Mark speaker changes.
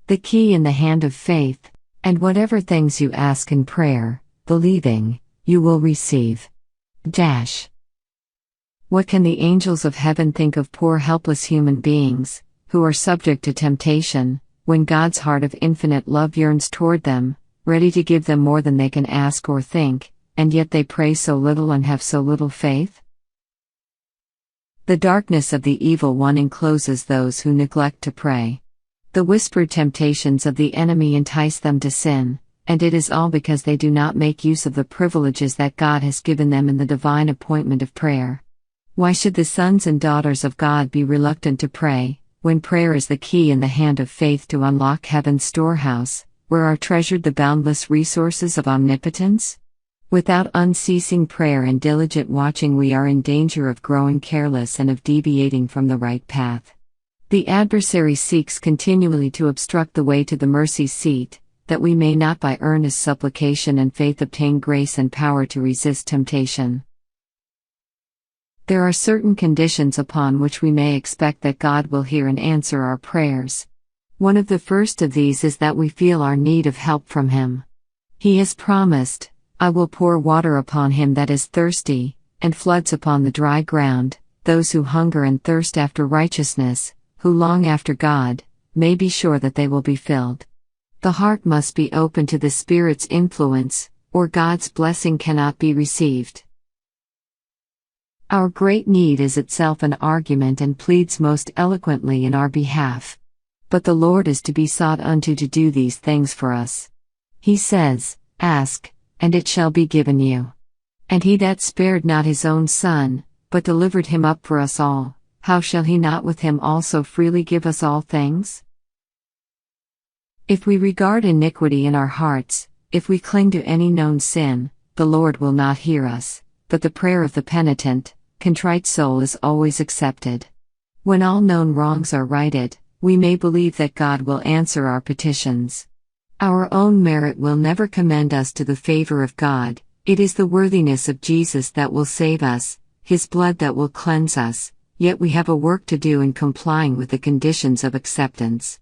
Speaker 1: the key in the hand of faith, and whatever things you ask in prayer, believing, you will receive. What can the angels of heaven think of poor helpless human beings, who are subject to temptation, when God's heart of infinite love yearns toward them, ready to give them more than they can ask or think, and yet they pray so little and have so little faith? The darkness of the evil one encloses those who neglect to pray. The whispered temptations of the enemy entice them to sin, and it is all because they do not make use of the privileges that God has given them in the divine appointment of prayer. Why should the sons and daughters of God be reluctant to pray, when prayer is the key in the hand of faith to unlock heaven's storehouse, where are treasured the boundless resources of omnipotence? Without unceasing prayer and diligent watching, we are in danger of growing careless and of deviating from the right path. The adversary seeks continually to obstruct the way to the mercy seat, that we may not by earnest supplication and faith obtain grace and power to resist temptation. There are certain conditions upon which we may expect that God will hear and answer our prayers. One of the first of these is that we feel our need of help from Him. He has promised, "I will pour water upon him that is thirsty, and floods upon the dry ground." Those who hunger and thirst after righteousness, who long after God, may be sure that they will be filled. The heart must be open to the Spirit's influence, or God's blessing cannot be received. Our great need is itself an argument and pleads most eloquently in our behalf. But the Lord is to be sought unto to do these things for us. He says, "Ask, and it shall be given you." And He that spared not His own Son, but delivered Him up for us all, how shall He not with Him also freely give us all things? If we regard iniquity in our hearts, if we cling to any known sin, the Lord will not hear us, but the prayer of the penitent, contrite soul is always accepted. When all known wrongs are righted, we may believe that God will answer our petitions. Our own merit will never commend us to the favor of God. It is the worthiness of Jesus that will save us, His blood that will cleanse us, yet we have a work to do in complying with the conditions of acceptance.